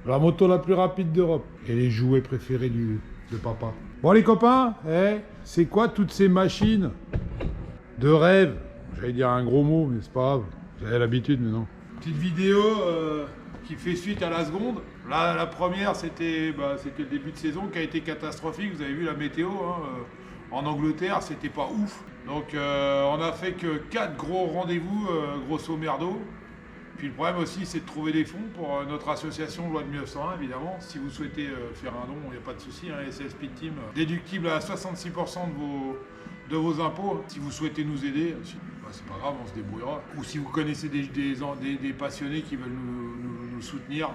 La moto la plus rapide d'Europe. Et les jouets préférés de papa. Bon les copains, c'est quoi toutes ces machines de rêve? J'allais dire un gros mot, mais c'est pas grave. J'avais l'habitude, mais non. Petite vidéo qui fait suite à la seconde. Là, la première, c'était le début de saison qui a été catastrophique. Vous avez vu la météo, hein, en Angleterre, c'était pas ouf. Donc on a fait que 4 gros rendez-vous, grosso merdo. Puis le problème aussi, c'est de trouver des fonds pour notre association Loi de 1901, évidemment. Si vous souhaitez faire un don, il n'y a pas de souci, hein, SS Speed Team, déductible à 66% de vos impôts. Si vous souhaitez nous aider, c'est pas grave, on se débrouillera. Ou si vous connaissez des passionnés qui veulent nous soutenir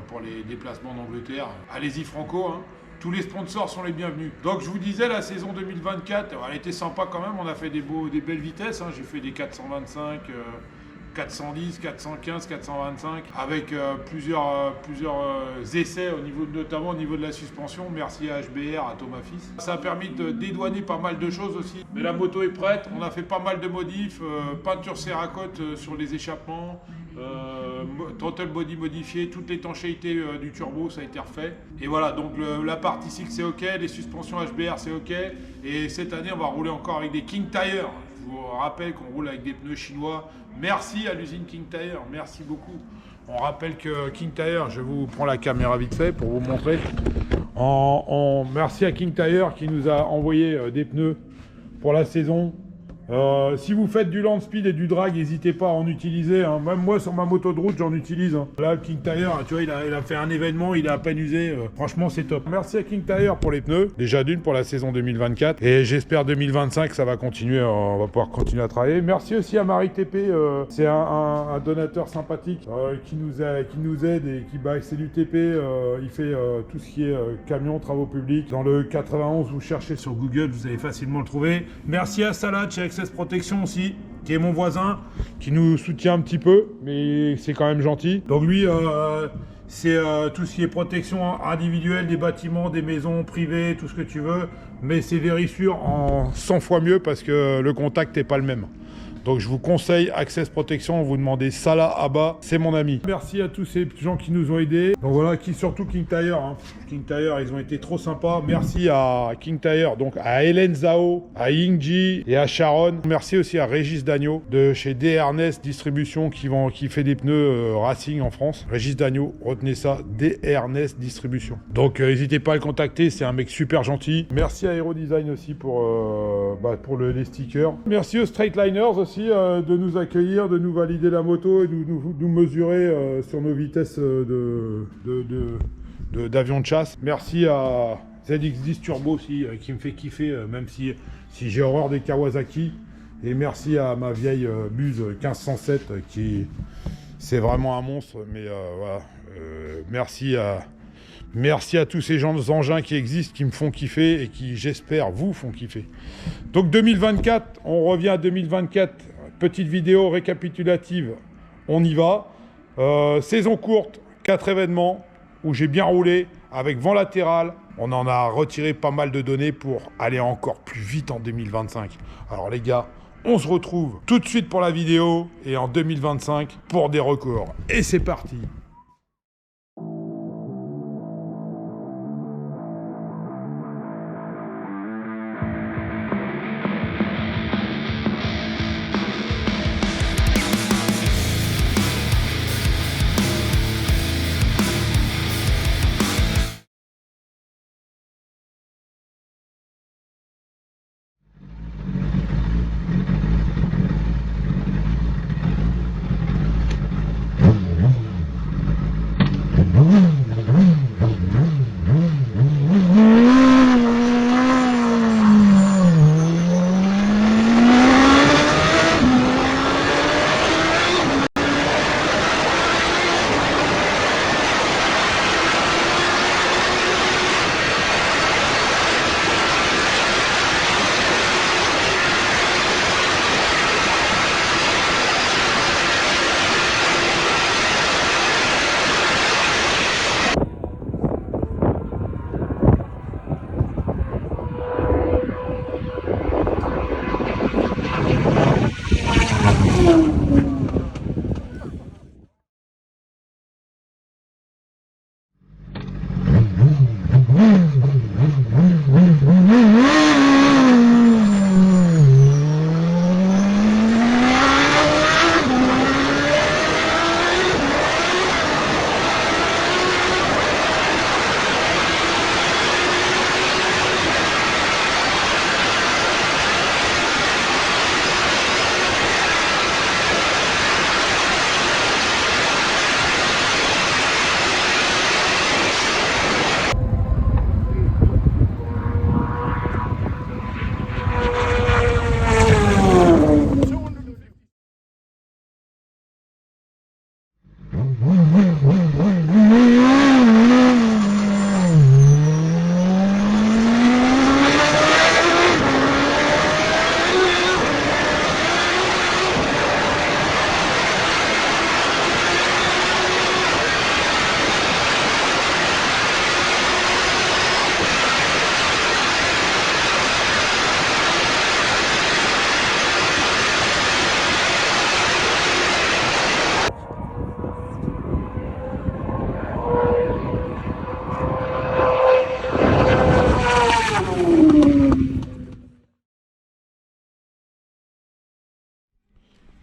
pour les déplacements en Angleterre, allez-y franco, hein. Tous les sponsors sont les bienvenus. Donc je vous disais, la saison 2024, elle était sympa quand même. On a fait des belles vitesses, hein. J'ai fait des 425... 410, 415, 425, avec plusieurs essais, notamment au niveau de la suspension. Merci à HBR, à Thomas Fils. Ça a permis de dédouaner pas mal de choses aussi. Mais la moto est prête, on a fait pas mal de modifs, peinture Cerakote sur les échappements, throttle body modifié, toute l'étanchéité du turbo, ça a été refait. Et voilà, donc la partie cycle c'est ok, les suspensions HBR c'est ok. Et cette année, on va rouler encore avec des King Tire. Je vous rappelle qu'on roule avec des pneus chinois. Merci à l'usine King Tire, merci beaucoup. On rappelle que King Tire, je vous prends la caméra vite fait pour vous montrer. Merci à King Tire qui nous a envoyé des pneus pour la saison. Si vous faites du land speed et du drag, n'hésitez pas à en utiliser, hein. Même moi sur ma moto de route j'en utilise, hein. Là le King Tire, tu vois, il a fait un événement, il est à peine usé, franchement c'est top. Merci à King Tire pour les pneus, déjà d'une pour la saison 2024, et j'espère 2025 ça va continuer, on va pouvoir continuer à travailler. Merci aussi à Marie TP, c'est un donateur sympathique qui nous aide et c'est du TP, il fait tout ce qui est camion, travaux publics. Dans le 91, vous cherchez sur Google, vous allez facilement le trouver. Merci à Salah chez Access Protection aussi, qui est mon voisin, qui nous soutient un petit peu, mais c'est quand même gentil. Donc lui, c'est tout ce qui est protection individuelle des bâtiments, des maisons privées, tout ce que tu veux, mais c'est Vérissure en 100 fois mieux parce que le contact n'est pas le même. Donc je vous conseille Access Protection, vous demandez Salah Abba, c'est mon ami. Merci à tous ces gens qui nous ont aidés. Donc voilà, surtout King Tire, hein. King Tire, ils ont été trop sympas. Merci à King Tire, donc à Hélène Zhao, à Yingji et à Sharon. Merci aussi à Régis Dagneau de chez DRNES Distribution qui fait des pneus racing en France. Régis Dagneau, retenez ça, DRNES Distribution. Donc n'hésitez pas à le contacter, c'est un mec super gentil. Merci à Hero Design aussi pour les stickers. Merci aux Straightliners aussi de nous accueillir, de nous valider la moto et de nous mesurer sur nos vitesses d'avion de chasse. Merci à ZX10 Turbo aussi qui me fait kiffer même si j'ai horreur des Kawasaki. Et merci à ma vieille Buse 1507 qui c'est vraiment un monstre. Mais voilà, merci à tous ces engins qui existent, qui me font kiffer et qui, j'espère, vous font kiffer. Donc 2024, on revient à 2024. Petite vidéo récapitulative, on y va. Saison courte, 4 événements où j'ai bien roulé avec vent latéral. On en a retiré pas mal de données pour aller encore plus vite en 2025. Alors les gars, on se retrouve tout de suite pour la vidéo et en 2025 pour des records. Et c'est parti!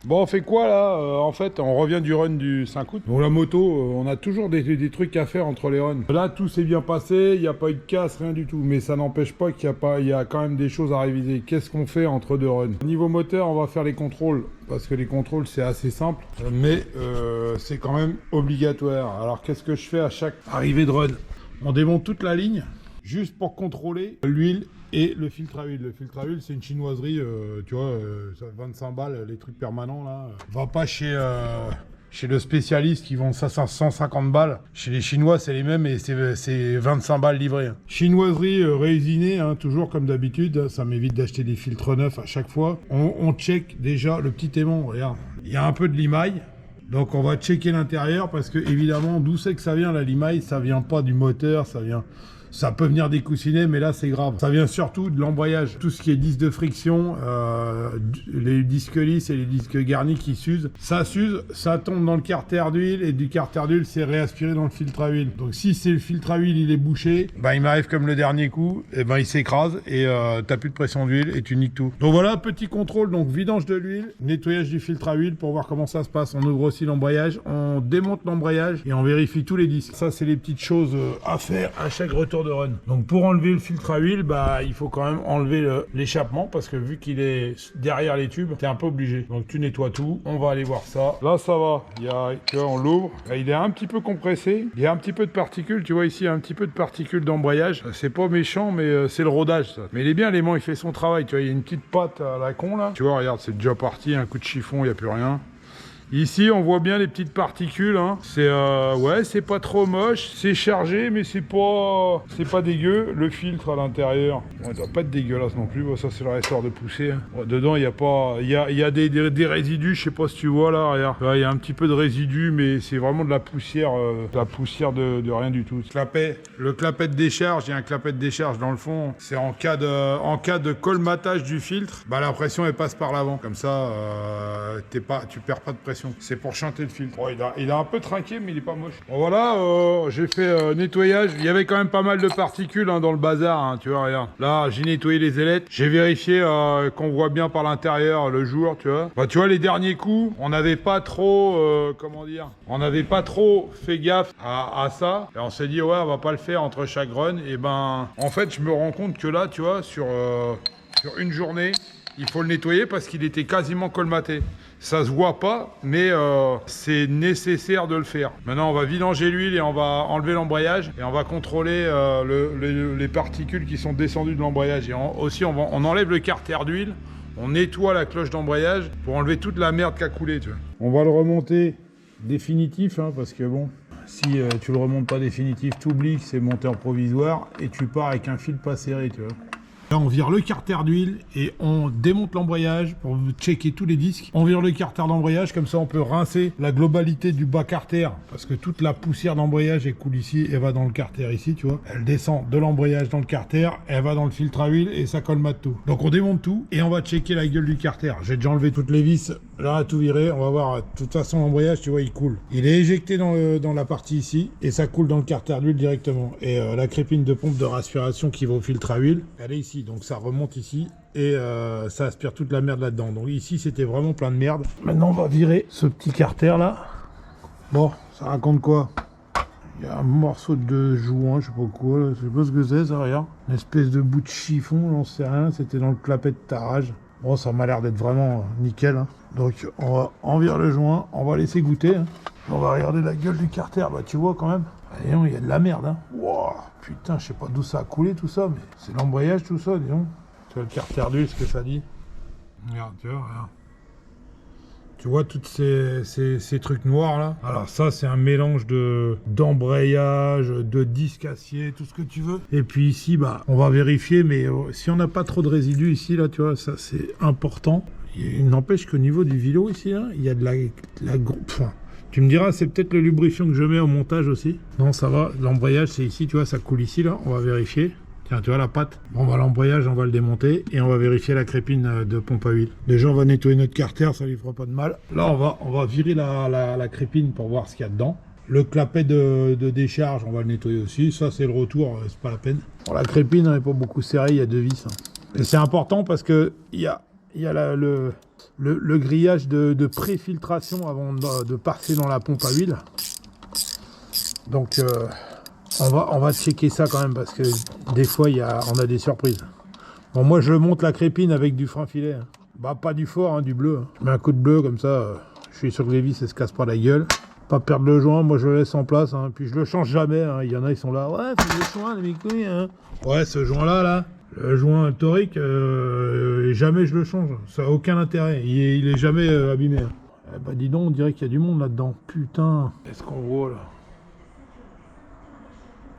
Bon, on fait quoi là? En fait, on revient du run du 5 août. Bon, la moto, on a toujours des trucs à faire entre les runs. Là, tout s'est bien passé, il n'y a pas eu de casse, rien du tout. Mais ça n'empêche pas il y a quand même des choses à réviser. Qu'est-ce qu'on fait entre deux runs? Niveau moteur, on va faire les contrôles. Parce que les contrôles, c'est assez simple. Mais c'est quand même obligatoire. Alors, qu'est-ce que je fais à chaque arrivée de run? On démonte toute la ligne, juste pour contrôler l'huile et le filtre à huile. Le filtre à huile, c'est une chinoiserie, tu vois, 25 balles, les trucs permanents là. Va pas chez le spécialiste qui vend ça 150 balles. Chez les Chinois, c'est les mêmes et c'est 25 balles livrées. Chinoiserie réusinée, hein, toujours comme d'habitude. Ça m'évite d'acheter des filtres neufs à chaque fois. On check déjà le petit aimant, regarde. Il y a un peu de limaille. Donc on va checker l'intérieur parce que évidemment d'où c'est que ça vient la limaille, ça vient pas du moteur, ça peut venir des coussinets, mais là c'est grave. Ça vient surtout de l'embrayage. Tout ce qui est disque de friction, les disques lisses et les disques garnis qui s'usent. Ça s'use, ça tombe dans le carter d'huile et du carter d'huile c'est réaspiré dans le filtre à huile. Donc si c'est le filtre à huile il est bouché, bah il m'arrive comme le dernier coup, et ben il s'écrase et t'as plus de pression d'huile et tu niques tout. Donc voilà, petit contrôle, donc vidange de l'huile, nettoyage du filtre à huile pour voir comment ça se passe. On ouvre aussi l'embrayage, on démonte l'embrayage et on vérifie tous les disques. Ça c'est les petites choses à faire à chaque retour de run. Donc pour enlever le filtre à huile, bah il faut quand même enlever l'échappement parce que vu qu'il est derrière les tubes, t'es un peu obligé. Donc tu nettoies tout, on va aller voir ça. Là ça va, tu vois, on l'ouvre, il est un petit peu compressé, il y a un petit peu de particules, tu vois ici un petit peu de particules d'embrayage. C'est pas méchant mais c'est le rodage ça. Mais il est bien l'aimant, il fait son travail, tu vois, il y a une petite patte à la con là. Tu vois, regarde, c'est déjà parti, un coup de chiffon, il n'y a plus rien. Ici, on voit bien les petites particules. Hein. C'est ouais, c'est pas trop moche. C'est chargé, mais c'est pas dégueu. Le filtre à l'intérieur, bon, il doit pas être dégueulasse non plus. Bon, ça, c'est le ressort de poussée. Hein. Bon, dedans, il y a pas, il y a des résidus. Je sais pas si tu vois là. Regarde, il y a un petit peu de résidus, mais c'est vraiment de la poussière de rien du tout. Le clapet de décharge, il y a un clapet de décharge dans le fond. C'est en cas de colmatage du filtre, bah la pression elle passe par l'avant. Comme ça, tu perds pas de pression. C'est pour chanter le filtre. Oh, il a un peu trinqué, mais il est pas moche. Bon, voilà, j'ai fait nettoyage. Il y avait quand même pas mal de particules hein, dans le bazar. Hein, tu vois, regarde. Là, j'ai nettoyé les ailettes. J'ai vérifié qu'on voit bien par l'intérieur le jour, tu vois. Bah, tu vois, les derniers coups, on n'avait pas trop, on n'avait pas trop fait gaffe à ça. Et on s'est dit, ouais, on va pas le faire entre chaque run. Et ben, en fait, je me rends compte que là, tu vois, sur une journée, il faut le nettoyer parce qu'il était quasiment colmaté. Ça se voit pas, mais c'est nécessaire de le faire. Maintenant, on va vidanger l'huile et on va enlever l'embrayage et on va contrôler les particules qui sont descendues de l'embrayage. Et aussi, on enlève le carter d'huile, on nettoie la cloche d'embrayage pour enlever toute la merde qui a coulé. Tu vois. On va le remonter définitif, hein, parce que bon, si tu le remontes pas définitif, tu oublies que c'est monté en provisoire et tu pars avec un fil pas serré, tu vois. Là, on vire le carter d'huile et on démonte l'embrayage pour checker tous les disques. On vire le carter d'embrayage, comme ça on peut rincer la globalité du bas carter parce que toute la poussière d'embrayage elle coule ici et va dans le carter ici, tu vois. Elle descend de l'embrayage dans le carter, elle va dans le filtre à huile et ça colmate tout. Donc on démonte tout et on va checker la gueule du carter. J'ai déjà enlevé toutes les vis, là tout viré, on va voir. De toute façon l'embrayage, tu vois, il coule. Il est éjecté dans la partie ici et ça coule dans le carter d'huile directement. Et la crépine de pompe de respiration qui va au filtre à huile, elle est ici. Donc ça remonte ici et ça aspire toute la merde là-dedans. Donc ici c'était vraiment plein de merde. Maintenant on va virer ce petit carter là. Bon, ça raconte quoi? Il y a un morceau de joint, je sais pas quoi, là. Je sais pas ce que c'est ça, regarde. Une espèce de bout de chiffon, j'en sais rien, c'était dans le clapet de tarage. Bon, ça m'a l'air d'être vraiment nickel. Hein. Donc on va envirer le joint, on va laisser goûter. Hein. On va regarder la gueule du carter, bah tu vois quand même. Et il y a de la merde, hein. Wow, putain, je sais pas d'où ça a coulé tout ça, mais c'est l'embrayage tout ça, disons. Tu vois le carter d'huile, ce que ça dit. Regarde, tu vois, regarde. Tu vois tous ces trucs noirs là. Alors ça c'est un mélange d'embrayage, de disque acier, tout ce que tu veux. Et puis ici bah on va vérifier, mais si on n'a pas trop de résidus ici là, tu vois, ça c'est important. Il n'empêche qu'au niveau du vélo ici là, il y a de la enfin, tu me diras, c'est peut-être le lubrifiant que je mets au montage aussi. Non, ça va. L'embrayage, c'est ici, tu vois, ça coule ici, là. On va vérifier. Tiens, tu vois la patte. Bon, bah, l'embrayage, on va le démonter et on va vérifier la crépine de pompe à huile. Déjà, on va nettoyer notre carter, ça lui fera pas de mal. Là, on va virer la crépine pour voir ce qu'il y a dedans. Le clapet de décharge, on va le nettoyer aussi. Ça, c'est le retour, c'est pas la peine. Bon, la crépine, elle n'est pas beaucoup serrée, il y a deux vis. Hein. Et c'est important parce que il y il y a le grillage de pré-filtration avant de passer dans la pompe à huile. Donc on va checker ça quand même parce que des fois on a des surprises. Bon, moi je monte la crépine avec du frein filet. Hein. Bah pas du fort, hein, du bleu. Hein. Je mets un coup de bleu comme ça, je suis sûr que les vis elles se cassent pas la gueule. Pas perdre le joint, moi je le laisse en place, hein. Puis je le change jamais. Hein. Il y en a ils sont là, ouais faut le joint les couilles. Hein. Ouais ce joint là, le joint torique, jamais je le change. Ça a aucun intérêt, il est jamais abîmé. Hein. Eh bah dis donc, on dirait qu'il y a du monde là-dedans. Putain, qu'est-ce qu'on voit là?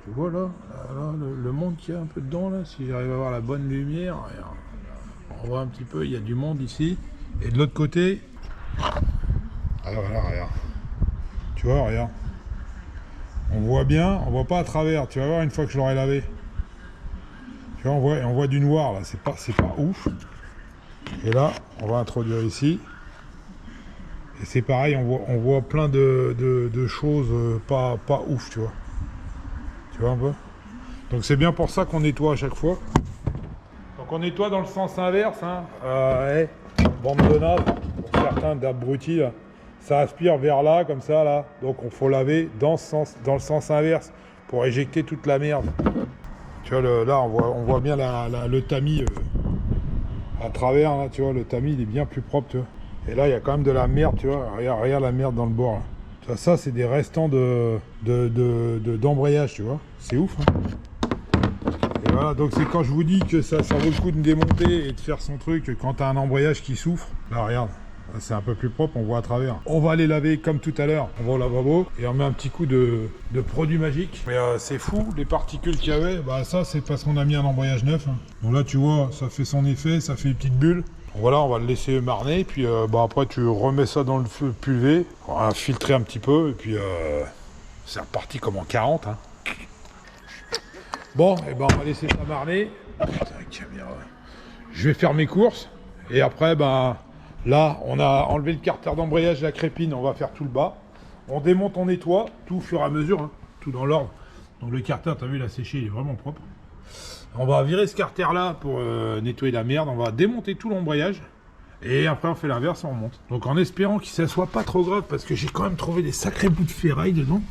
Tu vois là, le monde qu'il y a un peu dedans là, si j'arrive à avoir la bonne lumière, regarde. On voit un petit peu, il y a du monde ici. Et de l'autre côté, regarde. Tu vois, regarde. On voit bien, on voit pas à travers. Tu vas voir une fois que je l'aurai lavé. Tu vois, on voit du noir là, c'est pas ouf. Et là, on va introduire ici. Et c'est pareil, on voit plein de choses pas ouf, tu vois. Tu vois un peu? Donc c'est bien pour ça qu'on nettoie à chaque fois. Donc on nettoie dans le sens inverse, hein. Bande de naze, pour certains d'abrutis là. Ça aspire vers là, comme ça là. Donc il faut laver dans le sens inverse pour éjecter toute la merde. Tu vois, là on voit bien le tamis à travers, là, tu vois, le tamis il est bien plus propre, tu vois. Et là il y a quand même de la merde, tu vois. Regarde la merde dans le bord là. Ça c'est des restants d'embrayage, tu vois. C'est ouf, hein. Et voilà, donc c'est quand je vous dis que ça vaut le coup de démonter et de faire son truc quand t'as un embrayage qui souffre. Là, regarde, c'est un peu plus propre, on voit à travers. On va aller laver comme tout à l'heure, on va au lavabo et on met un petit coup de produit magique. Mais c'est fou, les particules qu'il y avait, bah ça c'est parce qu'on a mis un embrayage neuf. Hein. Donc là tu vois, ça fait son effet, ça fait des petites bulles. Voilà, on va le laisser marner, puis après tu remets ça dans le feu pulvé, on va filtrer un petit peu, et puis c'est reparti comme en 40. Hein. Bon, et ben on va laisser ça marner. Je vais faire mes courses, et après, ben là, on a enlevé le carter d'embrayage de la crépine, on va faire tout le bas. On démonte, on nettoie, tout au fur et à mesure, hein, tout dans l'ordre. Donc le carter, t'as vu, il a séché, il est vraiment propre. On va virer ce carter là pour nettoyer la merde, on va démonter tout l'embrayage et après on fait l'inverse, on remonte. Donc en espérant que ça soit pas trop grave parce que j'ai quand même trouvé des sacrés bouts de ferraille dedans.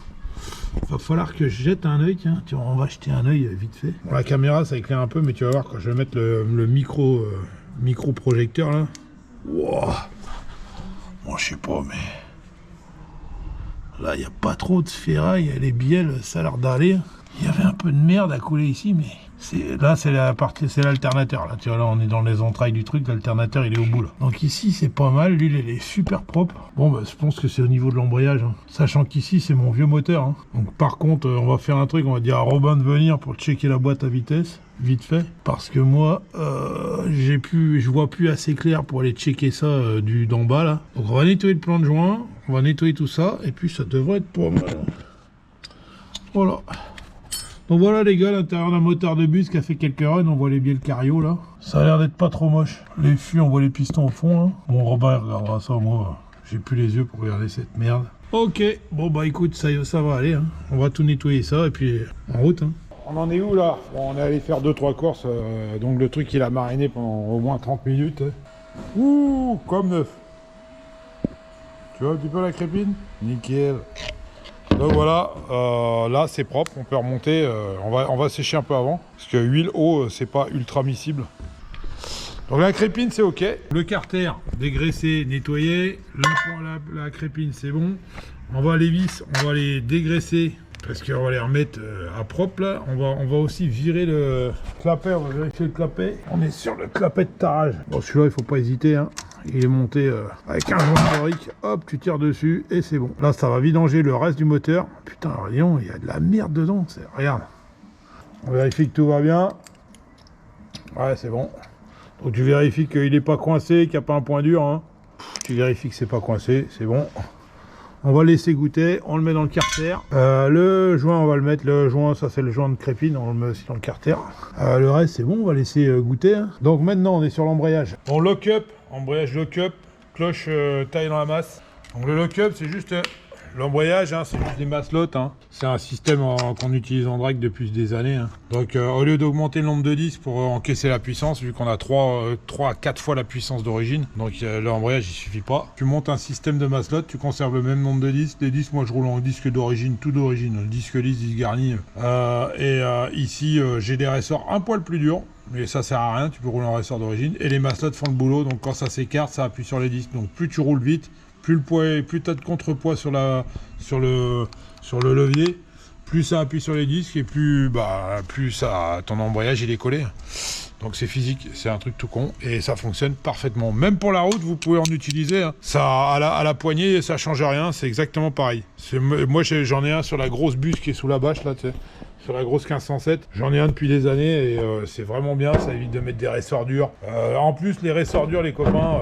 Va falloir que je jette un œil, tiens, on va jeter un œil vite fait. Bon, la caméra ça éclaire un peu mais tu vas voir quand je vais mettre le micro projecteur là. Wow. Bon je sais pas mais là il n'y a pas trop de ferraille, les bielles ça a l'air d'aller. Il y avait un peu de merde à couler ici mais là c'est la partie, c'est l'alternateur là, tu vois là on est dans les entrailles du truc, l'alternateur il est au bout là. Donc ici c'est pas mal, l'huile elle est super propre. Bon bah je pense que c'est au niveau de l'embrayage, hein. Sachant qu'ici c'est mon vieux moteur, hein. Donc par contre on va faire un truc, on va dire à Robin de venir pour checker la boîte à vitesse, vite fait, parce que moi je vois plus assez clair pour aller checker ça d'en bas là. Donc on va nettoyer le plan de joint, on va nettoyer tout ça et puis ça devrait être pas mal. Voilà. Donc voilà les gars, l'intérieur d'un moteur de bus qui a fait quelques runs, on voit les bielles cario là. Ça a l'air d'être pas trop moche. Les fûts, on voit les pistons au fond là. Bon Robin il regardera ça, moi j'ai plus les yeux pour regarder cette merde. Ok, bon bah écoute, ça va aller, hein. On va tout nettoyer ça et puis en route. Hein. On en est où là? Bon, on est allé faire 2-3 courses, donc le truc il a mariné pendant au moins 30 minutes. Ouh, comme neuf. Tu vois un petit peu la crépine? Nickel. Donc voilà, là c'est propre, on peut remonter, on va sécher un peu avant, parce que huile, eau, c'est pas ultra miscible. Donc la crépine c'est ok, le carter dégraissé, nettoyé, la crépine c'est bon, on va les vis, on va les dégraisser, parce qu'on va les remettre à propre là, on va aussi virer le clapet, on va vérifier le clapet, on est sur le clapet de tarage. Bon celui-là il faut pas hésiter, hein. Il est monté avec un joint torique, hop, tu tires dessus et c'est bon. Là, ça va vidanger le reste du moteur. Putain, voyons, il y a de la merde dedans. Regarde. On vérifie que tout va bien. Ouais, c'est bon. Donc tu vérifies qu'il n'est pas coincé, qu'il n'y a pas un point dur. Hein. Tu vérifies que c'est pas coincé, c'est bon. On va laisser goûter, on le met dans le carter. Le joint, on va le mettre, le joint, ça c'est le joint de crépine, on le met aussi dans le carter. Le reste, c'est bon, on va laisser goûter. Hein. Donc maintenant, on est sur l'embrayage. Bon, lock-up, embrayage lock-up, cloche taille dans la masse. Donc le lock-up, c'est juste L'embrayage, hein, c'est juste des maslottes. Hein. C'est un système qu'on utilise en drag depuis des années. Hein. Donc, au lieu d'augmenter le nombre de disques pour encaisser la puissance, vu qu'on a 3 à 4 fois la puissance d'origine, donc l'embrayage, il suffit pas. Tu montes un système de maslottes, tu conserves le même nombre de disques. Les disques, moi, je roule en disque d'origine, tout d'origine. Le disque lisse, disque garni. Ici, j'ai des ressorts un poil plus durs. Mais ça sert à rien, tu peux rouler en ressort d'origine. Et les maslottes font le boulot, donc quand ça s'écarte, ça appuie sur les disques. Donc plus tu roules vite, plus tu as de contrepoids sur le levier, plus ça appuie sur les disques et plus ton embrayage il est collé. Donc c'est physique, c'est un truc tout con et ça fonctionne parfaitement. Même pour la route, vous pouvez en utiliser. Hein. Ça à la poignée, ça change rien, c'est exactement pareil. Moi j'en ai un sur la grosse bus qui est sous la bâche là, tu sais. Sur la grosse 1507, j'en ai un depuis des années et c'est vraiment bien, ça évite de mettre des ressorts durs. En plus, les ressorts durs, les copains,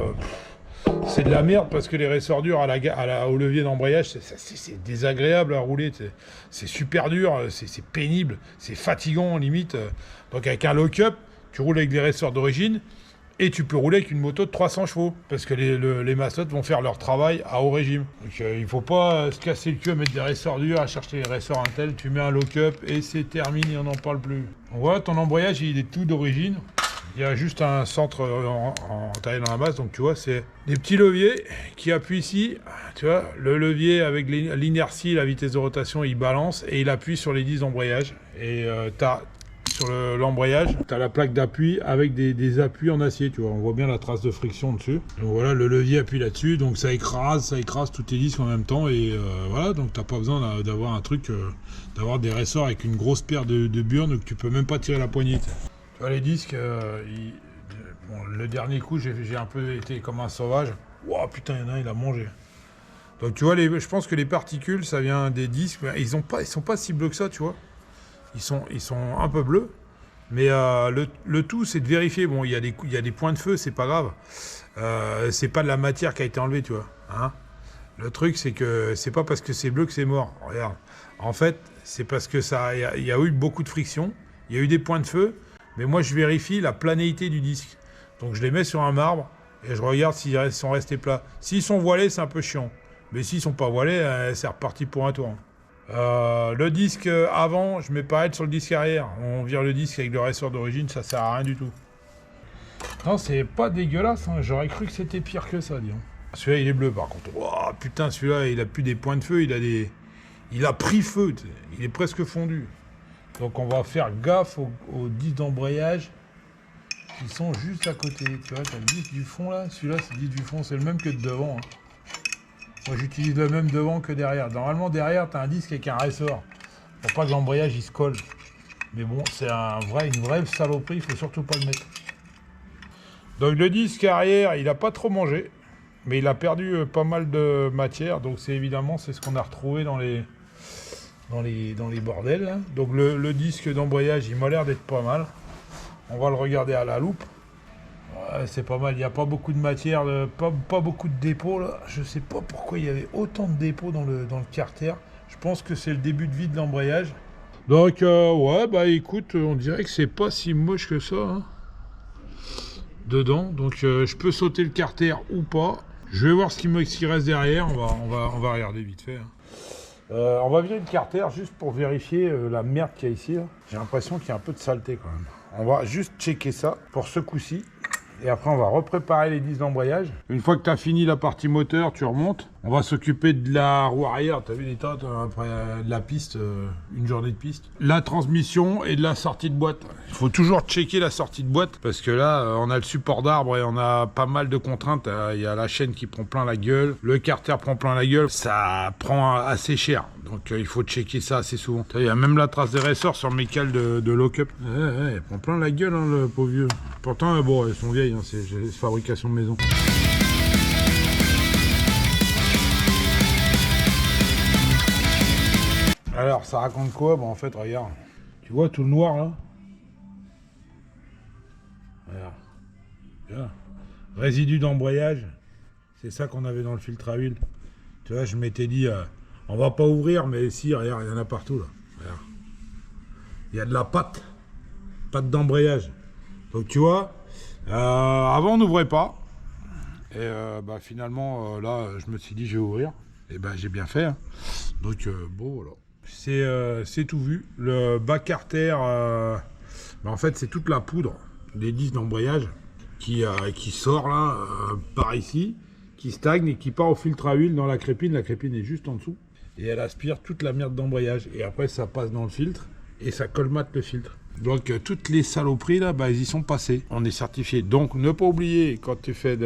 c'est de la merde parce que les ressorts durs au levier d'embrayage, c'est désagréable à rouler. C'est super dur, c'est pénible, c'est fatigant limite. Donc avec un lock-up, tu roules avec des ressorts d'origine et tu peux rouler avec une moto de 300 chevaux parce que les maslottes vont faire leur travail à haut régime. Donc il faut pas se casser le cul à mettre des ressorts durs, à chercher les ressorts Intel. Tu mets un lock-up et c'est terminé, on n'en parle plus. Voilà, ton embrayage il est tout d'origine. Il y a juste un centre en taille dans la base, donc tu vois, c'est des petits leviers qui appuient ici. Tu vois, le levier avec l'inertie, la vitesse de rotation, il balance et il appuie sur les 10 d'embrayage. Et sur l'embrayage, tu as la plaque d'appui avec des appuis en acier, tu vois. On voit bien la trace de friction dessus. Donc voilà, le levier appuie là-dessus, donc ça écrase tous tes disques en même temps. Et voilà, donc tu n'as pas besoin d'avoir un truc, d'avoir des ressorts avec une grosse paire de burnes que tu peux même pas tirer la poignée. Tu vois, les disques, le dernier coup, j'ai un peu été comme un sauvage. Ouah, putain, il y en a un, il a mangé. Donc tu vois, je pense que les particules, ça vient des disques. Ils sont pas si bleus que ça, tu vois. Ils sont un peu bleus. Mais le tout, c'est de vérifier. Bon, il y a des points de feu, c'est pas grave. C'est pas de la matière qui a été enlevée, tu vois. Hein. Le truc, c'est que c'est pas parce que c'est bleu que c'est mort. Regarde. En fait, c'est parce que il y a eu beaucoup de friction. Il y a eu des points de feu. Mais moi, je vérifie la planéité du disque. Donc, je les mets sur un marbre et je regarde s'ils sont restés plats. S'ils sont voilés, c'est un peu chiant. Mais s'ils sont pas voilés, c'est reparti pour un tour. Le disque avant, je mets pareil sur le disque arrière. On vire le disque avec le ressort d'origine, ça sert à rien du tout. Non, c'est pas dégueulasse. Hein. J'aurais cru que c'était pire que ça, disons. Celui-là, il est bleu, par contre. Oh, putain, celui-là, il a plus des points de feu. Il a pris feu. Il est presque fondu. Donc on va faire gaffe aux disques d'embrayage qui sont juste à côté. Tu vois, t'as le disque du fond là. Celui-là, c'est le disque du fond, c'est le même que de devant. Hein. Moi, j'utilise le même devant que derrière. Normalement, derrière, t'as un disque avec un ressort. Pour pas que l'embrayage il se colle. Mais bon, c'est une vraie saloperie, il faut surtout pas le mettre. Donc le disque arrière, il a pas trop mangé. Mais il a perdu pas mal de matière. Donc c'est ce qu'on a retrouvé dans les bordels. Là. Donc le disque d'embrayage, il m'a l'air d'être pas mal. On va le regarder à la loupe. Ouais, c'est pas mal, il n'y a pas beaucoup de matière, pas beaucoup de dépôts. Là. Je sais pas pourquoi il y avait autant de dépôts dans le carter. Je pense que c'est le début de vie de l'embrayage. Donc ouais, bah écoute, on dirait que c'est pas si moche que ça. Hein, dedans, donc je peux sauter le carter ou pas. Je vais voir ce qui reste derrière, on va regarder vite fait. Hein. On va virer le carter juste pour vérifier la merde qu'il y a ici. Là. J'ai l'impression qu'il y a un peu de saleté quand même. On va juste checker ça pour ce coup-ci. Et après, on va repréparer les disques d'embrayage. Une fois que tu as fini la partie moteur, tu remontes. On va s'occuper de la roue arrière. Tu as vu l'état après de la piste, une journée de piste. La transmission et de la sortie de boîte. Il faut toujours checker la sortie de boîte parce que là, on a le support d'arbre et on a pas mal de contraintes. Il y a la chaîne qui prend plein la gueule. Le carter prend plein la gueule. Ça prend assez cher. Donc, il faut checker ça assez souvent. Il y a même la trace des ressorts sur mes cales de lock-up. Ouais, elle prend plein la gueule, hein, le pauvre vieux. Pourtant, bon, elles sont vieilles. Hein, c'est fabrication de maison. Alors, ça raconte quoi? Bon, en fait, regarde. Tu vois tout le noir, là? Regarde. Regarde. Résidu d'embrayage. C'est ça qu'on avait dans le filtre à huile. Tu vois, je m'étais dit, on va pas ouvrir, mais si, regarde, il y en a partout, là. Regarde. Il y a de la pâte. Pâte d'embrayage. Donc, tu vois, avant, on n'ouvrait pas. Et finalement, là, je me suis dit, je vais ouvrir. Et ben j'ai bien fait. Hein. Donc bon voilà. C'est tout vu. Le bas carter, en fait c'est toute la poudre des disques d'embrayage qui sort là par ici, qui stagne et qui part au filtre à huile dans la crépine. La crépine est juste en dessous et elle aspire toute la merde d'embrayage. Et après ça passe dans le filtre et ça colmate le filtre. Donc toutes les saloperies là, elles y sont passées. On est certifié. Donc ne pas oublier, quand tu fais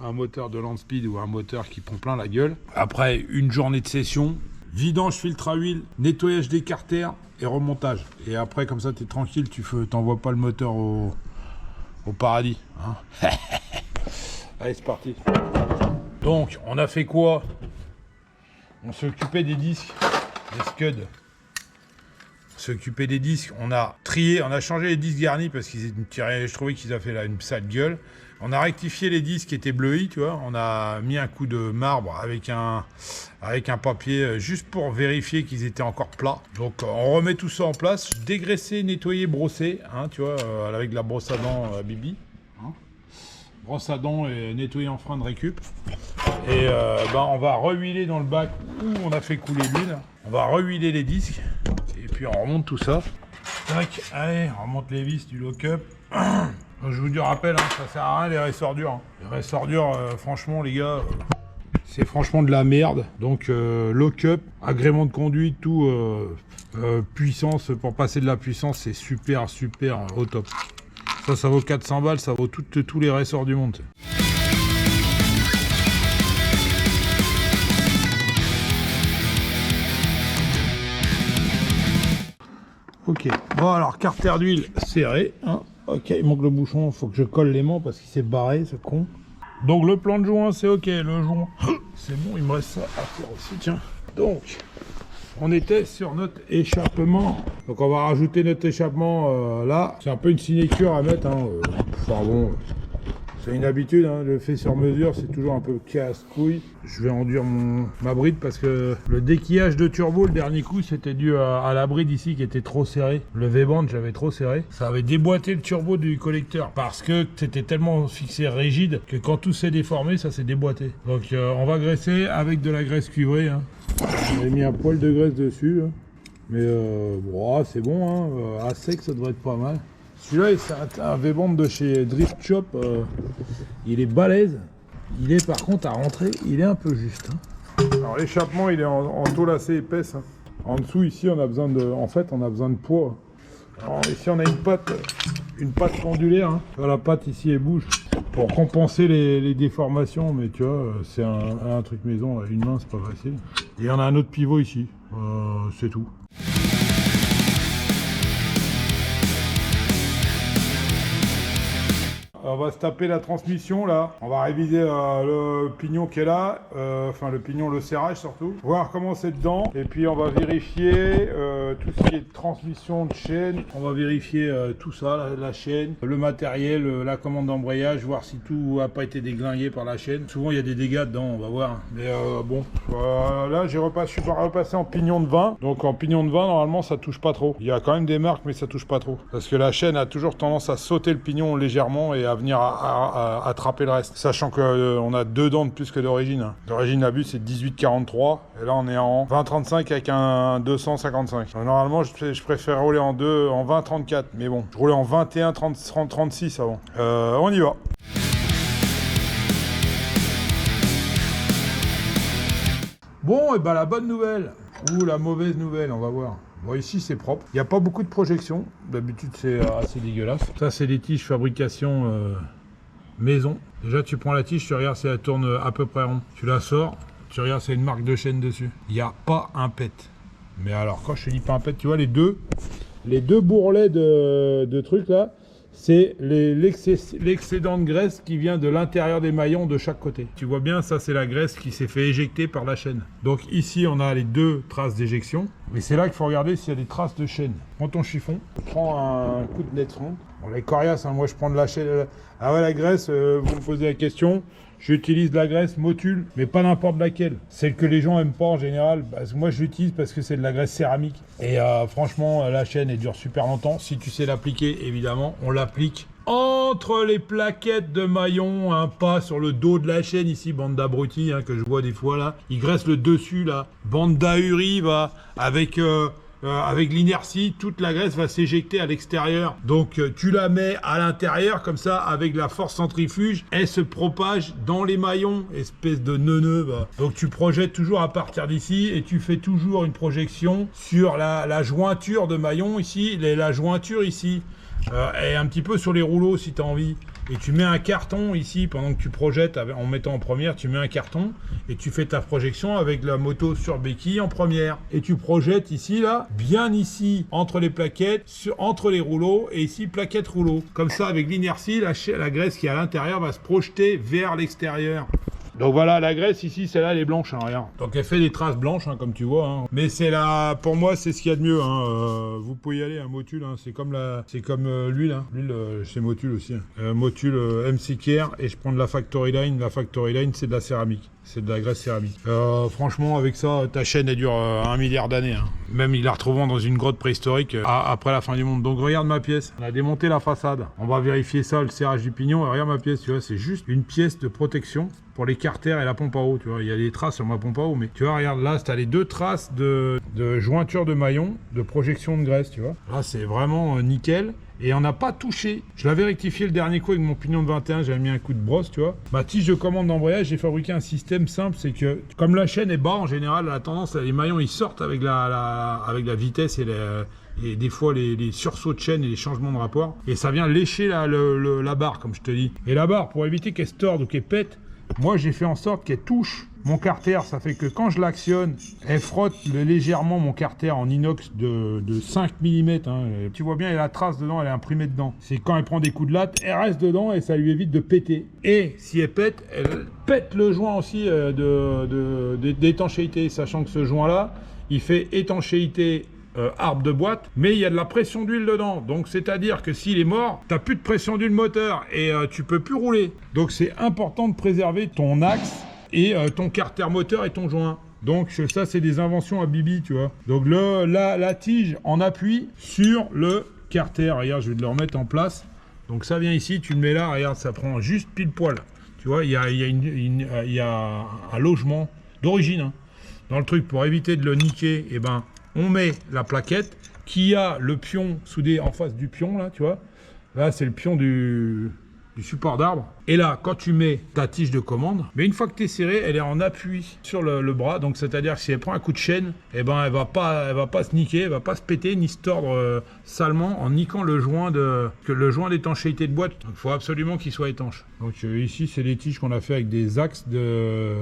un moteur de land speed ou un moteur qui prend plein la gueule, après une journée de session, vidange filtre à huile, nettoyage des carters et remontage. Et après comme ça tu es tranquille, t'envoies pas le moteur au paradis. Hein. Allez c'est parti. Donc on a fait quoi? On s'est occupé des disques, des scuds. S'occuper des disques, on a trié, on a changé les disques garnis parce je trouvais qu'ils avaient fait là une sale gueule. On a rectifié les disques qui étaient bleuis, tu vois. On a mis un coup de marbre avec un papier juste pour vérifier qu'ils étaient encore plats. Donc on remet tout ça en place, dégraisser, nettoyer, brosser, hein, tu vois, avec de la brosse à dents Bibi. Hein. Brosse à dents et nettoyer en frein de récup. Et on va rehuiler dans le bac où on a fait couler l'huile. On va rehuiler les disques. Et puis on remonte tout ça. Tac, allez, on remonte les vis du lock-up. Je vous rappelle, hein, ça sert à rien les ressors durs. Hein. Les ressors durs, franchement les gars, c'est franchement de la merde. Donc lock-up, agrément de conduite, tout, puissance, pour passer de la puissance, c'est super au top. Ça vaut 400 balles, ça vaut tous les ressorts du monde. Ok, bon alors carter d'huile serré, hein. Ok, il manque le bouchon, il faut que je colle l'aimant parce qu'il s'est barré ce con. Donc le plan de joint c'est ok, le joint c'est bon, il me reste ça à faire aussi, tiens. Donc, on était sur notre échappement, donc on va rajouter notre échappement là, c'est un peu une sinécure à mettre, hein. Enfin bon, c'est une habitude, hein. Le fait sur mesure c'est toujours un peu casse-couille. Je vais enduire ma bride parce que le déquillage de turbo, le dernier coup, c'était dû à la bride ici qui était trop serrée. Le V-band, j'avais trop serré. Ça avait déboîté le turbo du collecteur parce que c'était tellement fixé rigide que quand tout s'est déformé, ça s'est déboîté. Donc on va graisser avec de la graisse cuivrée. Hein. J'ai mis un poil de graisse dessus. Hein. Mais bon, c'est bon. Hein. À sec, ça devrait être pas mal. Celui-là, c'est un V-band de chez Drift Shop. Il est balèze. Il est par contre à rentrer, il est un peu juste. Hein. Alors l'échappement, il est en tôle assez épaisse. Hein. En dessous, ici, on a besoin de poids. Alors ici, on a une patte pendulaire. Hein. La patte ici, elle bouge pour compenser les déformations. Mais tu vois, c'est un truc maison. Là. Une main, c'est pas facile. Et on a un autre pivot ici. C'est tout. On va se taper la transmission là, on va réviser le pignon qui est là, enfin le pignon, le serrage surtout, voir comment c'est dedans, et puis on va vérifier tout ce qui est transmission de chaîne, on va vérifier tout ça, la chaîne, le matériel, la commande d'embrayage, voir si tout n'a pas été déglingué par la chaîne. Souvent il y a des dégâts dedans, on va voir, mais bon, là je suis repassé en pignon de 20, donc en pignon de 20 normalement ça touche pas trop, il y a quand même des marques mais ça touche pas trop, parce que la chaîne a toujours tendance à sauter le pignon légèrement et à venir attraper le reste, sachant qu'on a 2 dents de plus que d'origine. Hein. D'origine la bus c'est 18,43 et là on est en 20,35 avec un 255. Donc, normalement je préfère rouler en 20,34 mais bon, je roulais en 21,36 avant. On y va. Bon, et ben la bonne nouvelle ou la mauvaise nouvelle, on va voir. Bon, ici c'est propre, il n'y a pas beaucoup de projection, d'habitude c'est assez dégueulasse. Ça c'est des tiges fabrication maison. Déjà tu prends la tige, tu regardes si elle tourne à peu près rond. Tu la sors, tu regardes s'il y a une marque de chaîne dessus. Il n'y a pas un pet. Mais alors quand je te dis pas un pet, tu vois les deux bourrelets de trucs là, c'est l'excédent de graisse qui vient de l'intérieur des maillons de chaque côté. Tu vois bien, ça c'est la graisse qui s'est fait éjecter par la chaîne. Donc ici on a les 2 traces d'éjection. Et c'est là qu'il faut regarder s'il y a des traces de chaîne. Prends ton chiffon, prends un coup de net front. Bon, les coriaces, hein, moi je prends de la chaîne. Ah ouais, la graisse, vous me posez la question. J'utilise la graisse Motul, mais pas n'importe laquelle. Celle que les gens aiment pas en général. Parce que moi je l'utilise parce que c'est de la graisse céramique. Et franchement, la chaîne elle dure super longtemps. Si tu sais l'appliquer, évidemment, on l'applique entre les plaquettes de maillon, hein, pas sur le dos de la chaîne ici, bande d'abrutis, hein, que je vois des fois là. Ils graissent le dessus là, bande d'ahuris, va, avec l'inertie, toute la graisse va s'éjecter à l'extérieur. Donc tu la mets à l'intérieur, comme ça, avec la force centrifuge, elle se propage dans les maillons, espèce de neuneu. Bah. Donc tu projettes toujours à partir d'ici, et tu fais toujours une projection sur la jointure de maillon ici, la jointure ici. Et un petit peu sur les rouleaux si tu as envie. Et tu mets un carton ici pendant que tu projettes en mettant en première, tu mets un carton et tu fais ta projection avec la moto sur béquille en première. Et tu projettes ici, là, bien ici, entre les plaquettes, entre les rouleaux, et ici, plaquette rouleau. Comme ça, avec l'inertie, la graisse qui est à l'intérieur va se projeter vers l'extérieur. Donc voilà, la graisse ici, celle-là, elle est blanche, hein, regarde. Donc elle fait des traces blanches, hein, comme tu vois. Hein. Mais c'est là, pour moi, c'est ce qu'il y a de mieux. Hein. Vous pouvez y aller, un Motul. Hein. C'est comme l'huile. Hein. L'huile, c'est Motul aussi. Hein. Motul MC Care, et je prends de la Factory Line. La Factory Line, c'est de la céramique. C'est de la graisse céramique. Franchement, avec ça, ta chaîne, elle dure 1 milliard d'années. Hein. Même ils la retrouveront dans une grotte préhistorique après la fin du monde. Donc regarde ma pièce. On a démonté la façade. On va vérifier ça, le serrage du pignon. Et regarde ma pièce, tu vois, c'est juste une pièce de protection pour les carters et la pompe à eau, tu vois. Il y a des traces sur ma pompe à eau, mais tu vois, regarde, là, tu as les 2 traces de jointure de maillon, de projection de graisse, tu vois. Là, c'est vraiment nickel. Et on n'a pas touché. Je l'avais rectifié le dernier coup avec mon pignon de 21, j'avais mis un coup de brosse, tu vois. Ma tige de commande d'embrayage, j'ai fabriqué un système simple, c'est que, comme la chaîne est bas en général, la tendance, les maillons, ils sortent avec avec la vitesse et des fois les sursauts de chaîne et les changements de rapport. Et ça vient lécher la barre, comme je te dis. Et la barre, pour éviter qu'elle se torde ou qu'elle pète, moi j'ai fait en sorte qu'elle touche mon carter. Ça fait que quand je l'actionne, elle frotte légèrement mon carter en inox de 5 mm. Hein. Tu vois bien, il y a la trace dedans, elle est imprimée dedans. C'est quand elle prend des coups de latte, elle reste dedans et ça lui évite de péter. Et si elle pète le joint aussi d'étanchéité, sachant que ce joint-là, il fait étanchéité arbre de boîte, mais il y a de la pression d'huile dedans, donc c'est à dire que s'il est mort, t'as plus de pression d'huile moteur et tu peux plus rouler. Donc c'est important de préserver ton axe et ton carter moteur et ton joint. Donc ça c'est des inventions à Bibi, tu vois. Donc la tige en appui sur le carter. Regarde, je vais te le remettre en place. Donc ça vient ici, tu le mets là, regarde, ça prend juste pile poil. Tu vois, il y a un logement d'origine hein, dans le truc pour éviter de le niquer. Et ben on met la plaquette qui a le pion soudé en face du pion, là, tu vois. Là, c'est le pion du support d'arbre. Et là, quand tu mets ta tige de commande, mais une fois que tu es serré, elle est en appui sur le bras. Donc, c'est-à-dire que si elle prend un coup de chaîne, eh ben, elle va pas se niquer, elle va pas se péter ni se tordre salement en niquant le joint d'étanchéité de boîte. Il faut absolument qu'il soit étanche. Donc, ici, c'est des tiges qu'on a fait avec des axes de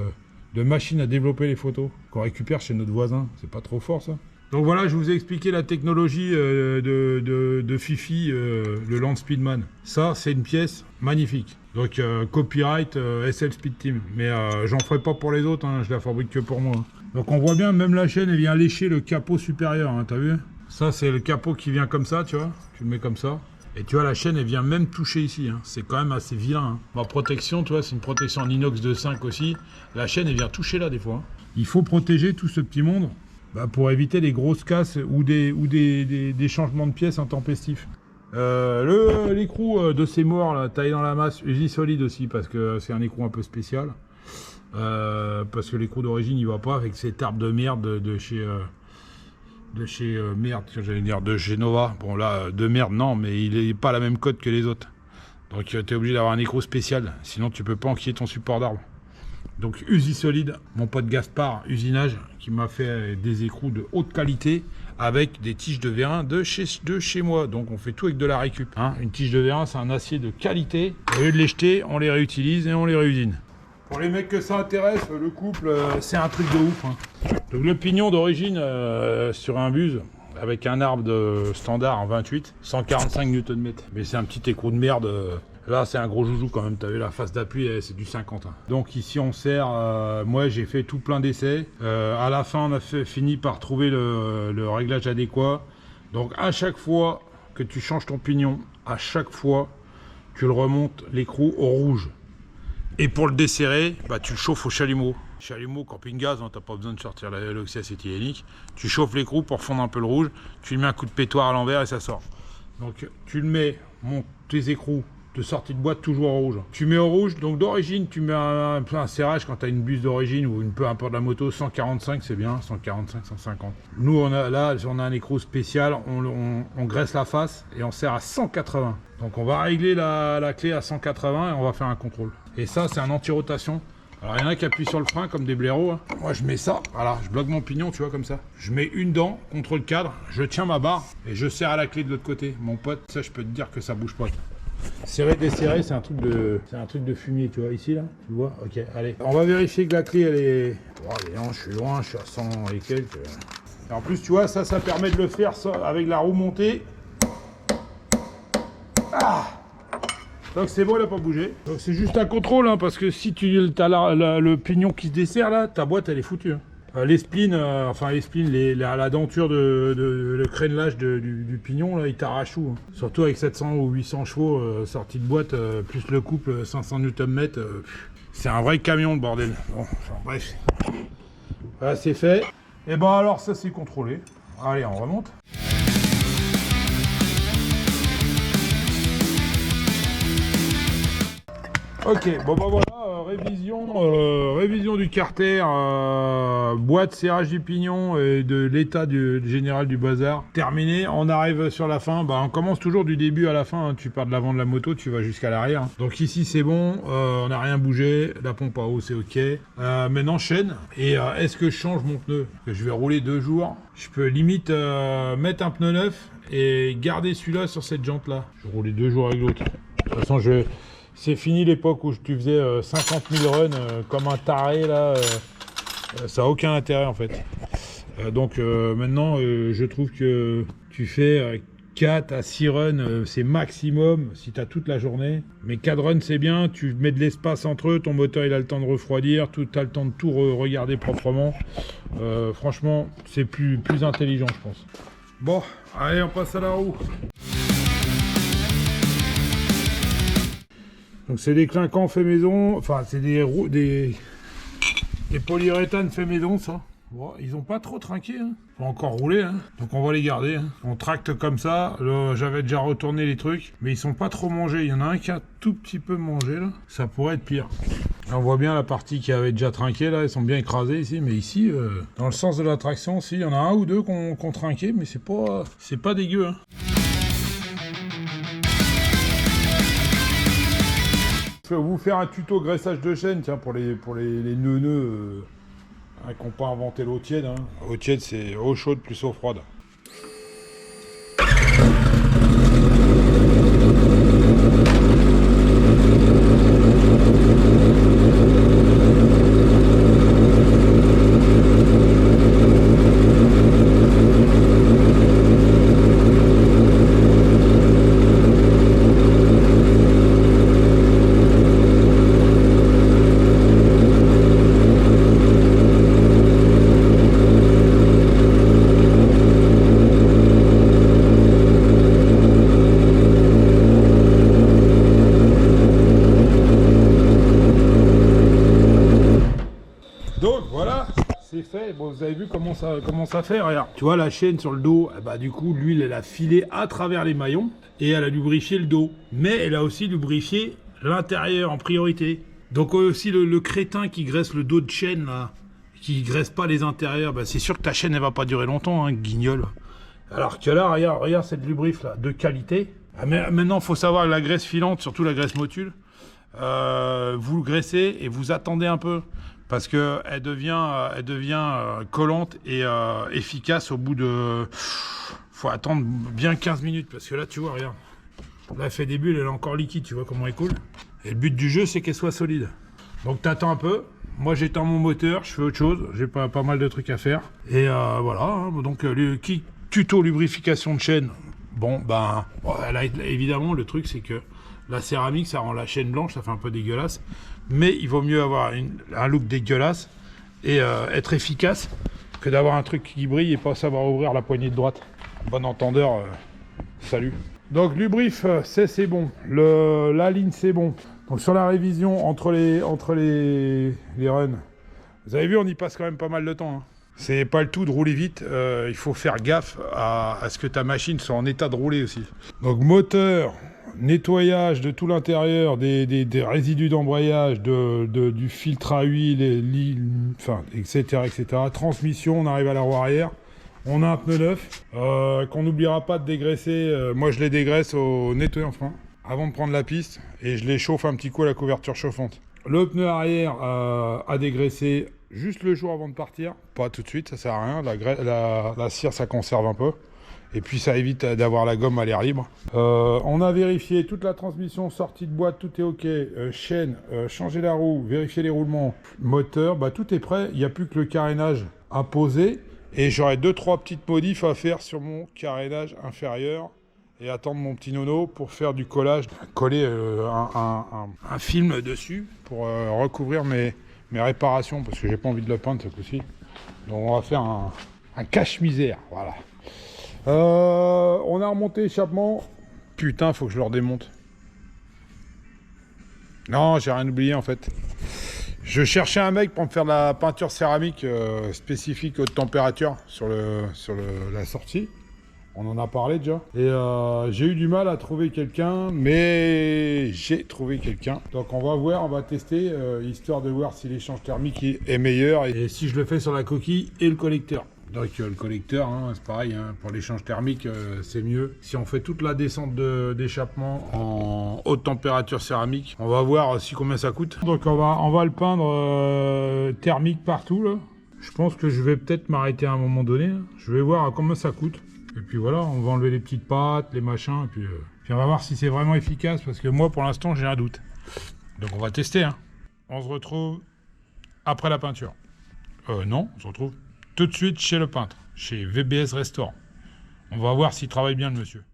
machines à développer les photos qu'on récupère chez notre voisin. C'est pas trop fort, ça. Donc voilà, je vous ai expliqué la technologie de Fifi, le Land Speedman. Ça, c'est une pièce magnifique. Donc copyright SL Speed Team. Mais j'en ferai pas pour les autres, hein, je la fabrique que pour moi. Hein. Donc on voit bien, même la chaîne, elle vient lécher le capot supérieur, hein, t'as vu? Ça, c'est le capot qui vient comme ça, tu vois. Tu le mets comme ça. Et tu vois, la chaîne, elle vient même toucher ici. Hein. C'est quand même assez vilain. Hein. Ma protection, tu vois, c'est une protection en inox de 5 aussi. La chaîne, elle vient toucher là, des fois. Hein. Il faut protéger tout ce petit monde. Pour éviter les grosses casses ou des changements de pièces intempestifs. L'écrou de ces morts là, taillé dans la masse, Usisolide aussi parce que c'est un écrou un peu spécial. Parce que l'écrou d'origine il va pas avec cet arbre de merde de chez merde, j'allais dire de chez Nova. Bon là, de merde non, mais il est pas la même cote que les autres. Donc tu es obligé d'avoir un écrou spécial, sinon tu peux pas enquiller ton support d'arbre. Donc Usisolide, mon pote Gaspard, usinage, qui m'a fait des écrous de haute qualité avec des tiges de vérin de chez moi. Donc on fait tout avec de la récup. Hein. Une tige de vérin, c'est un acier de qualité. Au lieu de les jeter, on les réutilise et on les réusine. Pour les mecs que ça intéresse, le couple, c'est un truc de ouf. Hein. Donc le pignon d'origine sur un buse, avec un arbre de standard en 28, 145 Nm. Mais c'est un petit écrou de merde. Là, c'est un gros joujou quand même. Tu as vu la face d'appui, c'est du 50. Hein. Donc ici, on sert. Moi, j'ai fait tout plein d'essais. À la fin, on a fini par trouver le réglage adéquat. Donc à chaque fois que tu changes ton pignon, à chaque fois, tu le remontes l'écrou au rouge. Et pour le desserrer, tu le chauffes au chalumeau. Chalumeau, camping-gaz, hein, t'as pas besoin de sortir l'oxyacétylènique. Tu chauffes l'écrou pour fondre un peu le rouge. Tu lui mets un coup de pétoir à l'envers et ça sort. Donc tu le mets, tes écrous de sortie de boîte toujours en rouge. Tu mets au rouge, donc d'origine tu mets un serrage quand tu as une buse d'origine ou peu importe la moto, 145 c'est bien, 145, 150. Nous on a un écrou spécial, on graisse la face et on serre à 180. Donc on va régler la clé à 180 et on va faire un contrôle. Et ça c'est un anti-rotation. Alors il y en a qui appuient sur le frein comme des blaireaux. Hein. Moi je mets ça, voilà, je bloque mon pignon, tu vois, comme ça. Je mets une dent contre le cadre, je tiens ma barre et je serre à la clé de l'autre côté. Mon pote, ça je peux te dire que ça bouge pas. Serrer, desserrer, c'est un truc de fumier, tu vois, ici, là, tu vois. Ok, allez. On va vérifier que la clé, elle est... Oh, je suis loin, je suis à 100 et quelques. Et en plus, tu vois, ça permet de le faire ça, avec la roue montée. Ah! Donc c'est bon, il n'a pas bougé. Donc c'est juste un contrôle, hein, parce que si tu as le pignon qui se dessert, là, ta boîte, elle est foutue. Hein. Les splines, la denture le crénelage du pignon, là, il t'arrache tout. Hein. Surtout avec 700 ou 800 chevaux sortis de boîte, plus le couple 500 Nm. C'est un vrai camion, le bordel. Bon, enfin, bref. Voilà, c'est fait. Et ben alors, ça c'est contrôlé. Allez, on remonte. Ok, bon bah voilà, révision du carter, boîte, serrage du pignon et de l'état général du bazar. Terminé, on arrive sur la fin, bah on commence toujours du début à la fin, hein. Tu pars de l'avant de la moto, tu vas jusqu'à l'arrière. Donc ici c'est bon, on n'a rien bougé, la pompe à eau c'est ok. Maintenant chaîne, et est-ce que je change mon pneu? Parce que je vais rouler 2 jours, je peux limite mettre un pneu neuf et garder celui-là sur cette jante là. Je vais rouler 2 jours avec l'autre. De toute façon c'est fini l'époque où tu faisais 50 000 runs comme un taré là, ça n'a aucun intérêt en fait. Donc maintenant je trouve que tu fais 4 à 6 runs, c'est maximum si tu as toute la journée. Mais 4 runs c'est bien, tu mets de l'espace entre eux, ton moteur il a le temps de refroidir, tu as le temps de tout regarder proprement. Franchement c'est plus intelligent je pense. Bon, allez on passe à la roue. Donc c'est des clinquants fait maison, enfin c'est des polyuréthanes fait maison ça. Bon, ils ont pas trop trinqué, hein. Faut encore rouler, hein. Donc on va les garder. Hein. On tracte comme ça. J'avais déjà retourné les trucs, mais ils sont pas trop mangés. Il y en a un qui a tout petit peu mangé là. Ça pourrait être pire. Là, on voit bien la partie qui avait déjà trinqué là. Ils sont bien écrasés ici, mais ici, dans le sens de la traction, aussi, il y en a un ou deux qui ont trinqué, mais c'est pas dégueu. Hein. Je vais vous faire un tuto graissage de chaîne, tiens, pour les neuneux qui n'ont pas inventé l'eau tiède. Hein. L'eau tiède, c'est eau chaude plus eau froide. Donc voilà, c'est fait. Bon, vous avez vu comment ça fait, regarde. Tu vois la chaîne sur le dos, bah du coup l'huile elle a filé à travers les maillons et elle a lubrifié le dos. Mais elle a aussi lubrifié l'intérieur en priorité. Donc aussi le crétin qui graisse le dos de chaîne là, qui graisse pas les intérieurs, bah c'est sûr que ta chaîne elle va pas durer longtemps, hein, guignol. Alors que là, regarde cette lubrif là, de qualité. Ah, mais maintenant il faut savoir que la graisse filante, surtout la graisse motule, vous le graissez et vous attendez un peu. Parce qu'elle devient collante et efficace au bout de... Faut attendre bien 15 minutes. Parce que là, tu vois, regarde. Là, elle fait des bulles, elle est encore liquide. Tu vois comment elle coule. Et le but du jeu, c'est qu'elle soit solide. Donc, t'attends un peu. Moi, j'éteins mon moteur. Je fais autre chose. J'ai pas mal de trucs à faire. Et voilà. Hein. Donc, tuto lubrification de chaîne. Bon, ben... Là, évidemment, le truc, c'est que la céramique, ça rend la chaîne blanche. Ça fait un peu dégueulasse. Mais il vaut mieux avoir un look dégueulasse et être efficace que d'avoir un truc qui brille et pas savoir ouvrir la poignée de droite. Bon entendeur, salut. Donc lubrif, c'est bon. La ligne, c'est bon. Donc sur la révision entre les runs, vous avez vu, on y passe quand même pas mal de temps. Hein. C'est pas le tout de rouler vite, il faut faire gaffe à ce que ta machine soit en état de rouler aussi. Donc moteur, nettoyage de tout l'intérieur, des résidus d'embrayage, du filtre à huile, enfin, etc., etc. Transmission, on arrive à la roue arrière. On a un pneu neuf qu'on n'oubliera pas de dégraisser. Moi, je les dégraisse au nettoyant frein avant de prendre la piste et je les chauffe un petit coup à la couverture chauffante. Le pneu arrière à dégraisser juste le jour avant de partir, pas tout de suite, ça sert à rien. La cire, ça conserve un peu. Et puis ça évite d'avoir la gomme à l'air libre. On a vérifié toute la transmission, sortie de boîte, tout est ok. Chaîne, changer la roue, vérifier les roulements. Moteur, bah, tout est prêt. Il n'y a plus que le carénage à poser. Et j'aurai 2-3 petites modifs à faire sur mon carénage inférieur. Et attendre mon petit nono pour faire du collage. Coller un film dessus pour recouvrir mes réparations. Parce que j'ai pas envie de le peindre ce coup-ci. Donc on va faire un cache-misère. Voilà. On a remonté l'échappement. Putain, faut que je le redémonte. Non, j'ai rien oublié en fait. Je cherchais un mec pour me faire de la peinture céramique spécifique haute température sur la sortie. On en a parlé déjà. Et j'ai eu du mal à trouver quelqu'un, mais j'ai trouvé quelqu'un. Donc on va voir, on va tester, histoire de voir si l'échange thermique est meilleur et si je le fais sur la coquille et le collecteur. Donc le collecteur, hein, c'est pareil, hein, pour l'échange thermique, c'est mieux. Si on fait toute la descente d'échappement en haute température céramique, on va voir combien ça coûte. Donc on va le peindre thermique partout là. Je pense que je vais peut-être m'arrêter à un moment donné. Hein. Je vais voir combien ça coûte. Et puis voilà, on va enlever les petites pattes, les machins, et puis on va voir si c'est vraiment efficace, parce que moi pour l'instant j'ai un doute. Donc on va tester. Hein. On se retrouve après la peinture. Non, on se retrouve tout de suite chez le peintre, chez VBS Restore. On va voir s'il travaille bien le monsieur.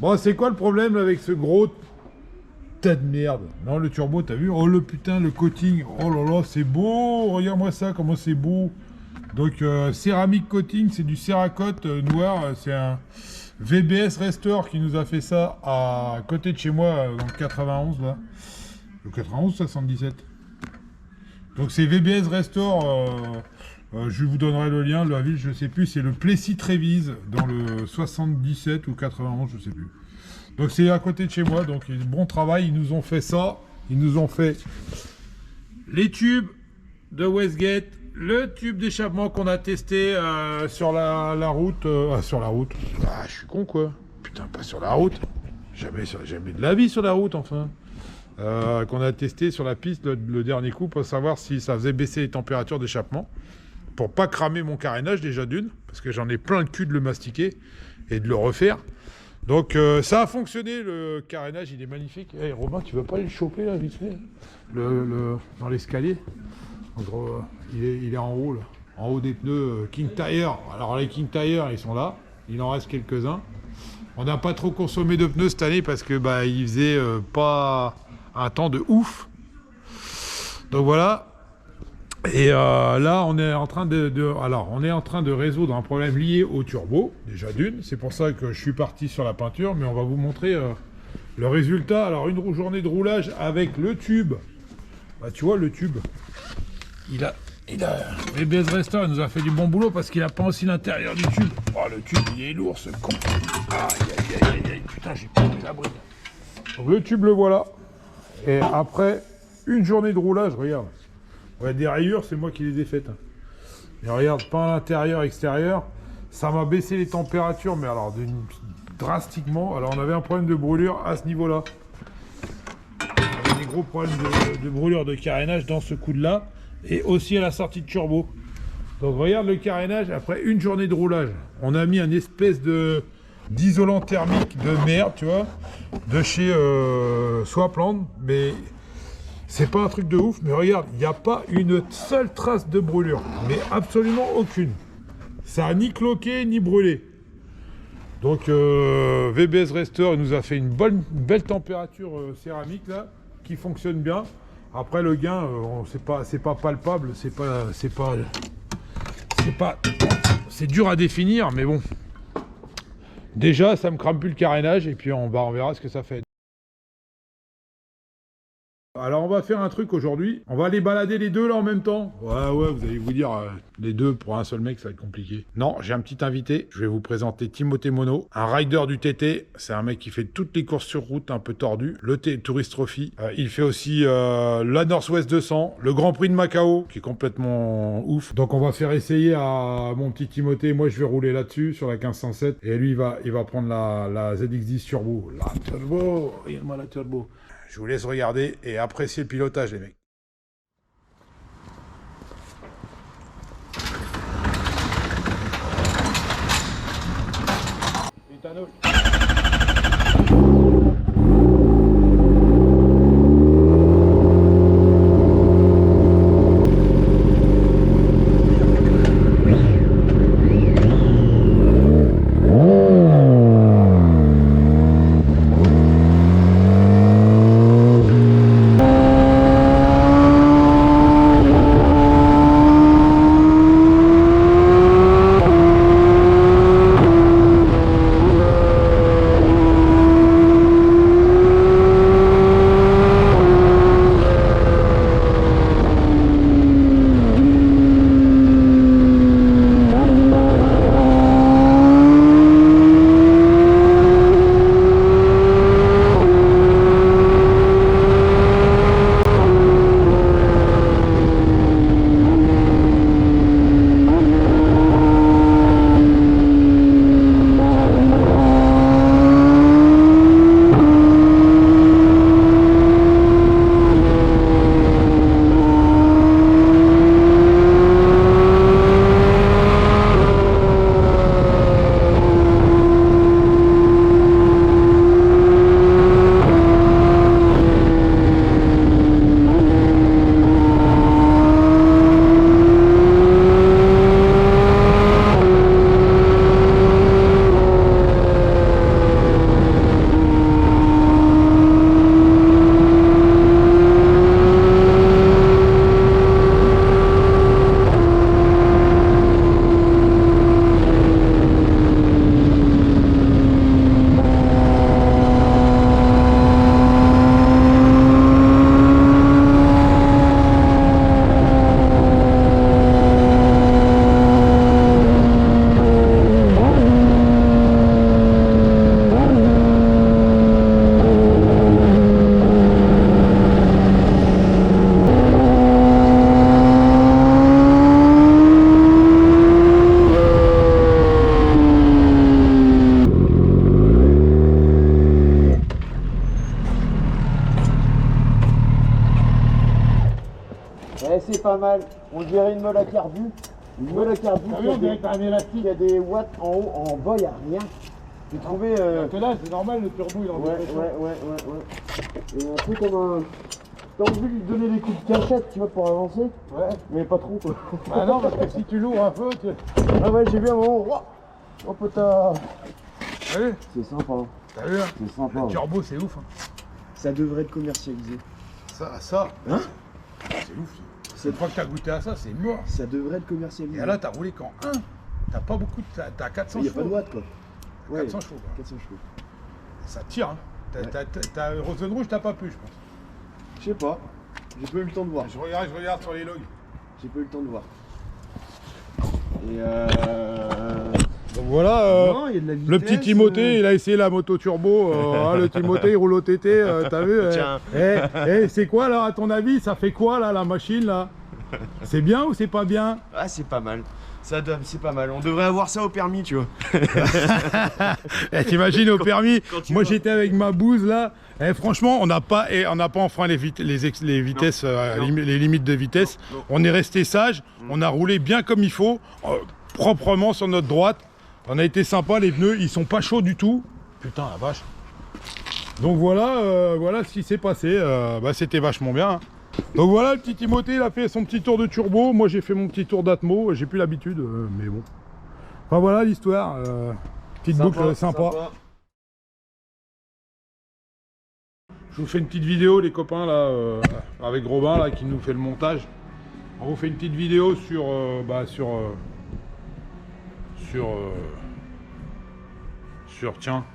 Bon, c'est quoi le problème avec ce gros tas de merde? Non, le turbo, t'as vu? Oh le putain, le coating. Oh là là, c'est beau. Regarde-moi ça, comment c'est beau. Donc, céramique coating, c'est du Cerakote noir. C'est un VBS Restore qui nous a fait ça à côté de chez moi, dans le 91, là. Le 91 77. Donc, c'est VBS Restore. Je vous donnerai le lien, la ville, je sais plus, c'est le Plessis-Trévise, dans le 77 ou 91, je sais plus. Donc c'est à côté de chez moi, donc bon travail, ils nous ont fait ça, ils nous ont fait les tubes de Westgate, le tube d'échappement qu'on a testé sur la route, sur la route, ah je suis con quoi, putain pas sur la route, jamais de la vie sur la route enfin. Qu'on a testé sur la piste le dernier coup pour savoir si ça faisait baisser les températures d'échappement. Pour pas cramer mon carénage déjà d'une, parce que j'en ai plein le cul de le mastiquer et de le refaire. Donc ça a fonctionné, le carénage, il est magnifique. Hey, Romain, tu veux pas aller le choper là, vite fait, dans l'escalier? Il est en haut là, en haut des pneus King Tire. Alors les King Tire, ils sont là, il en reste quelques-uns. On n'a pas trop consommé de pneus cette année parce que bah il faisait pas un temps de ouf. Donc voilà. Et là, on est en train de résoudre un problème lié au turbo, déjà d'une. C'est pour ça que je suis parti sur la peinture, mais on va vous montrer le résultat. Alors, une journée de roulage avec le tube. Bah, tu vois, le tube, VBS Restore, il nous a fait du bon boulot parce qu'il a pas aussi l'intérieur du tube. Oh, le tube, il est lourd, ce con. Aïe. Putain, j'ai pas pris la bride. Donc, le tube, le voilà. Et après une journée de roulage, regarde. Ouais, des rayures, c'est moi qui les ai faites. Mais regarde, pas à l'intérieur, extérieur. Ça m'a baissé les températures, mais alors drastiquement. Alors on avait un problème de brûlure à ce niveau-là. On avait des gros problèmes de brûlure de carénage dans ce coude-là. Et aussi à la sortie de turbo. Donc regarde le carénage, après une journée de roulage. On a mis un espèce d'isolant thermique de merde, tu vois. De chez Swapland, mais... c'est pas un truc de ouf, mais regarde, il n'y a pas une seule trace de brûlure. Mais absolument aucune. Ça a ni cloqué, ni brûlé. Donc, VBS Restore nous a fait une belle température céramique, là, qui fonctionne bien. Après, le gain, c'est pas palpable, c'est dur à définir, mais bon. Déjà, ça me crame plus le carénage, et puis on verra ce que ça fait. Alors on va faire un truc aujourd'hui, on va aller balader les deux là en même temps. Ouais, vous allez vous dire, les deux pour un seul mec ça va être compliqué. Non, j'ai un petit invité, je vais vous présenter Timothée Monod, un rider du TT. C'est un mec qui fait toutes les courses sur route un peu tordues, le Tourist Trophy. Il fait aussi la Northwest 200, le Grand Prix de Macao, qui est complètement ouf. Donc on va faire essayer à mon petit Timothée, moi je vais rouler là-dessus, sur la 1507, et lui il va prendre la ZX10 Turbo. La Turbo, regarde-moi la Turbo. Je vous laisse regarder et apprécier le pilotage, les mecs. C'est pas mal, on dirait une meule à carbu. Une meule à carbu qui a des watts en haut, en bas il n'y a rien. J'ai trouvé... Là, c'est normal, le turbo, il en Ouais. Et un peu comme un... T'as envie de lui donner des coups de cachette, tu vois, pour avancer. Ouais. Mais pas trop, quoi. Ah non, parce que si tu l'ouvres un peu, tu... Ah ouais, j'ai vu un moment... Oh putain. T'as vu? C'est sympa. T'as vu, hein? C'est sympa. Le Ouais. turbo, c'est ouf. Hein. Ça devrait être commercialisé. Ça, Hein? c'est ouf. Cette fois que t'as goûté à ça, c'est mort. Ça devrait être commercialisé. Et là, t'as roulé qu'en 1. T'as pas beaucoup, t'as 400 il n'y a chevaux. pas de watts, quoi. Ouais. 400 chevaux, quoi. 400 chevaux. Ça tire, hein. T'as Rosen Rouge, t'as pas pu, je pense. Je sais pas. J'ai pas eu le temps de voir. Je regarde sur les logs. J'ai pas eu le temps de voir. Et Donc voilà, non, il y a de la vitesse, le petit Timothée, il a essayé la moto turbo. Le Timothée, il roule au TT, t'as vu? Tiens. C'est quoi là, à ton avis? Ça fait quoi là, la machine là? C'est bien ou c'est pas bien? Ah, c'est pas mal. Ça donne, c'est pas mal. On devrait avoir ça au permis, tu vois. T'imagines au permis? quand Moi vois. j'étais avec ma bouse là. Franchement, on n'a pas enfreint les vitesses, les limites de vitesse. Non. On est resté sage. On a roulé bien comme il faut, proprement sur notre droite. On a été sympa. Les pneus, ils sont pas chauds du tout. Putain, la vache. Donc voilà, voilà ce qui s'est passé. C'était vachement bien. Hein. Donc voilà, le petit Timothée, il a fait son petit tour de turbo. Moi, j'ai fait mon petit tour d'Atmo. J'ai plus l'habitude, mais bon. Enfin voilà l'histoire. Petite boucle sympa. Je vous fais une petite vidéo, les copains, là, avec Robin, là, qui nous fait le montage. On vous fait une petite vidéo sur tiens,